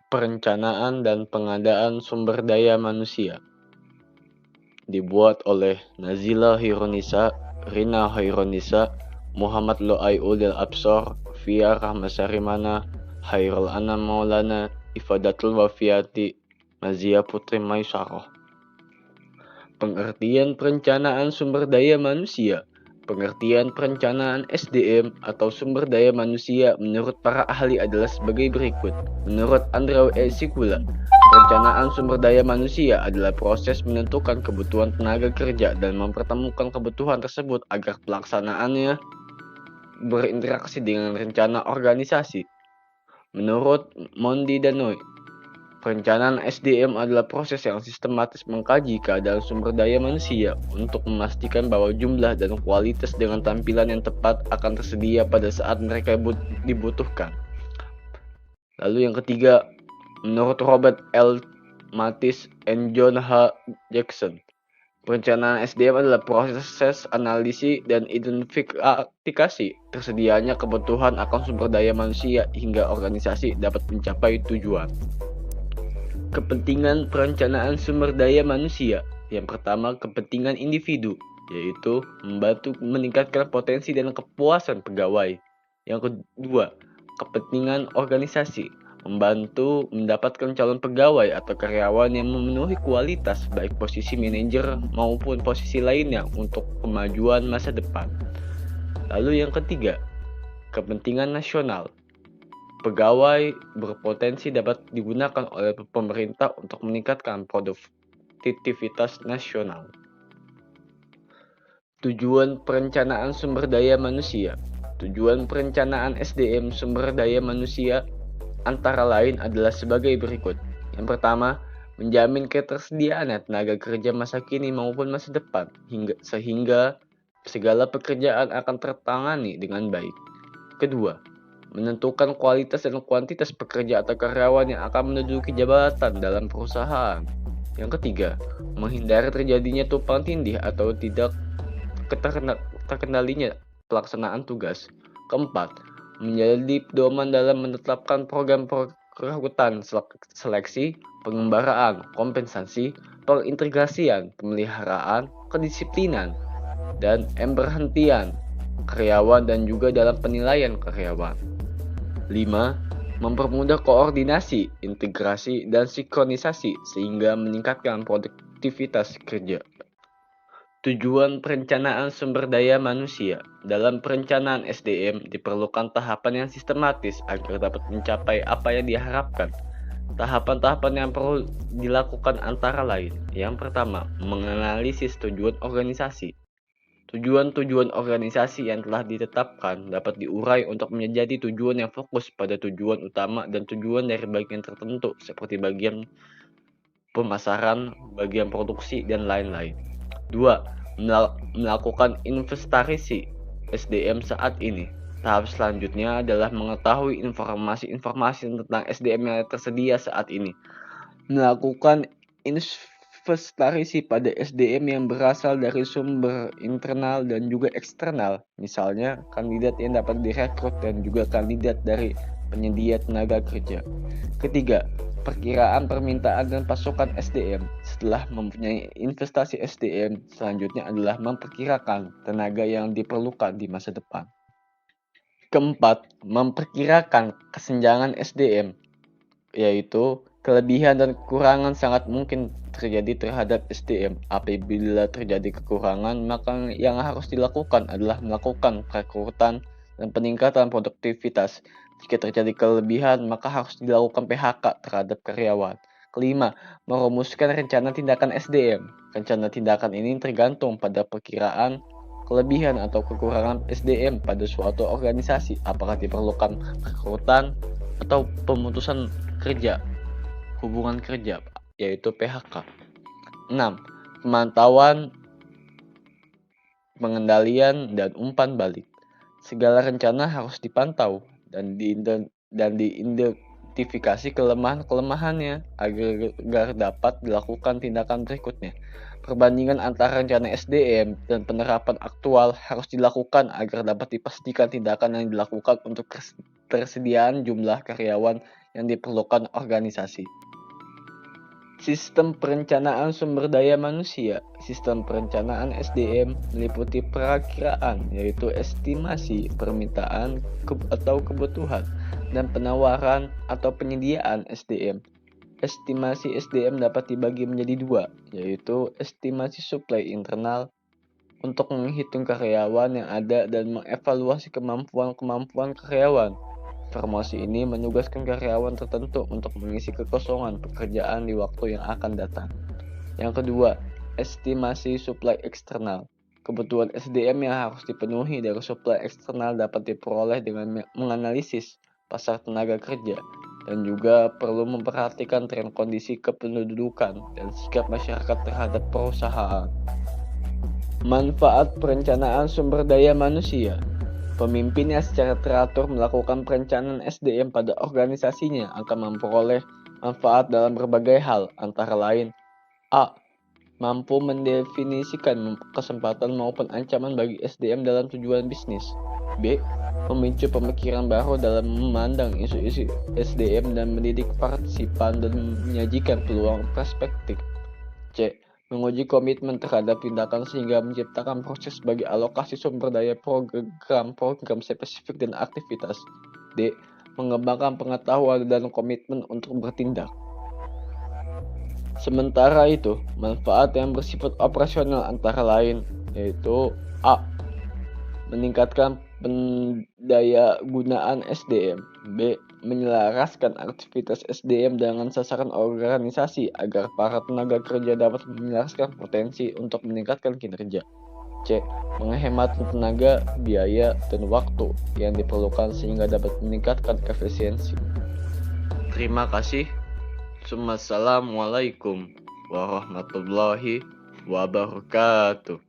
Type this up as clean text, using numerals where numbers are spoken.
Perencanaan dan Pengadaan Sumber Daya Manusia dibuat oleh Nazila Hirunisa, Rina Hairunisa, Muhammad Loai Udil Absor, Fia Rahmasarimana, Hairul Anam Maulana, Ifadatul Wafiati, Nazia Putri Maisarah. Pengertian perencanaan sumber daya manusia. Pengertian perencanaan SDM atau sumber daya manusia menurut para ahli adalah sebagai berikut. Menurut Andrew E. Sikula, perencanaan sumber daya manusia adalah proses menentukan kebutuhan tenaga kerja dan mempertemukan kebutuhan tersebut agar pelaksanaannya berinteraksi dengan rencana organisasi. Menurut Mondi Danoi, perencanaan SDM adalah proses yang sistematis mengkaji keadaan sumber daya manusia untuk memastikan bahwa jumlah dan kualitas dengan tampilan yang tepat akan tersedia pada saat mereka dibutuhkan. Lalu yang ketiga, menurut Robert L. Mathis and John H. Jackson, perencanaan SDM adalah proses analisis dan identifikasi tersedianya kebutuhan akan sumber daya manusia hingga organisasi dapat mencapai tujuan. Kepentingan perencanaan sumber daya manusia. Yang pertama, kepentingan individu, yaitu membantu meningkatkan potensi dan kepuasan pegawai. Yang kedua, kepentingan organisasi, membantu mendapatkan calon pegawai atau karyawan yang memenuhi kualitas baik posisi manajer maupun posisi lainnya untuk kemajuan masa depan. Lalu yang ketiga, kepentingan nasional. Pegawai berpotensi dapat digunakan oleh pemerintah untuk meningkatkan produktivitas nasional. Tujuan perencanaan sumber daya manusia. Tujuan perencanaan SDM sumber daya manusia antara lain adalah sebagai berikut. Yang pertama, menjamin ketersediaan tenaga kerja masa kini maupun masa depan sehingga segala pekerjaan akan tertangani dengan baik. Kedua, menentukan kualitas dan kuantitas pekerja atau karyawan yang akan menduduki jabatan dalam perusahaan. Yang ketiga, menghindari terjadinya tumpang tindih atau tidak terkendalinya pelaksanaan tugas. Keempat, menjadi pedoman dalam menetapkan program perekrutan, seleksi, pengembaraan, kompensasi, pengintegrasian, pemeliharaan, kedisiplinan, dan pemberhentian karyawan dan juga dalam penilaian karyawan. 5. Mempermudah koordinasi, integrasi, dan sinkronisasi sehingga meningkatkan produktivitas kerja. Tujuan perencanaan sumber daya manusia. Dalam perencanaan SDM diperlukan tahapan yang sistematis agar dapat mencapai apa yang diharapkan. Tahapan-tahapan yang perlu dilakukan antara lain. Yang pertama, menganalisis tujuan organisasi. Tujuan-tujuan organisasi yang telah ditetapkan dapat diurai untuk menjadi tujuan yang fokus pada tujuan utama dan tujuan dari bagian tertentu seperti bagian pemasaran, bagian produksi, dan lain-lain. 2. Melakukan inventarisasi SDM saat ini. Tahap selanjutnya adalah mengetahui informasi-informasi tentang SDM yang tersedia saat ini. Melakukan inventarisasi pada SDM yang berasal dari sumber internal dan juga eksternal, misalnya kandidat yang dapat direkrut dan juga kandidat dari penyedia tenaga kerja. Ketiga, perkiraan permintaan dan pasokan SDM. Setelah mempunyai investasi SDM, selanjutnya adalah memperkirakan tenaga yang diperlukan di masa depan. Keempat, memperkirakan kesenjangan SDM, yaitu kelebihan dan kekurangan sangat mungkin terjadi terhadap SDM. Apabila terjadi kekurangan, maka yang harus dilakukan adalah melakukan perekrutan dan peningkatan produktivitas. Jika terjadi kelebihan, maka harus dilakukan PHK terhadap karyawan. Kelima, merumuskan rencana tindakan SDM. Rencana tindakan ini tergantung pada perkiraan kelebihan atau kekurangan SDM pada suatu organisasi, apakah diperlukan perekrutan atau pemutusan kerja, hubungan kerja, yaitu PHK. 6. Pemantauan, pengendalian, dan umpan balik. Segala rencana harus dipantau dan diidentifikasi kelemahan-kelemahannya agar dapat dilakukan tindakan berikutnya. Perbandingan antara rencana SDM dan penerapan aktual harus dilakukan agar dapat dipastikan tindakan yang dilakukan untuk ketersediaan jumlah karyawan yang diperlukan organisasi. Sistem perencanaan sumber daya manusia. Sistem perencanaan SDM meliputi perakiraan, yaitu estimasi permintaan atau kebutuhan, dan penawaran atau penyediaan SDM. Estimasi SDM dapat dibagi menjadi dua, yaitu estimasi suplai internal untuk menghitung karyawan yang ada dan mengevaluasi kemampuan karyawan. Promosi ini menugaskan karyawan tertentu untuk mengisi kekosongan pekerjaan di waktu yang akan datang. Yang kedua, estimasi suplai eksternal. Kebutuhan SDM yang harus dipenuhi dari suplai eksternal dapat diperoleh dengan menganalisis pasar tenaga kerja dan juga perlu memperhatikan tren kondisi kependudukan dan sikap masyarakat terhadap perusahaan. Manfaat perencanaan sumber daya manusia. Pemimpinnya secara teratur melakukan perencanaan SDM pada organisasinya akan memperoleh manfaat dalam berbagai hal, antara lain A. Mampu mendefinisikan kesempatan maupun ancaman bagi SDM dalam tujuan bisnis. B. Memicu pemikiran baru dalam memandang isu-isu SDM dan mendidik partisipan dan menyajikan peluang perspektif. C. Menguji komitmen terhadap tindakan sehingga menciptakan proses bagi alokasi sumber daya program spesifik dan aktivitas. D. Mengembangkan pengetahuan dan komitmen untuk bertindak. Sementara itu, manfaat yang bersifat operasional antara lain yaitu A. Meningkatkan pendaya gunaan SDM. B. Menyelaraskan aktivitas SDM dengan sasaran organisasi agar para tenaga kerja dapat menyelaraskan potensi untuk meningkatkan kinerja. C. Menghemat tenaga, biaya, dan waktu yang diperlukan sehingga dapat meningkatkan efisiensi. Terima kasih. Assalamualaikum warahmatullahi wabarakatuh.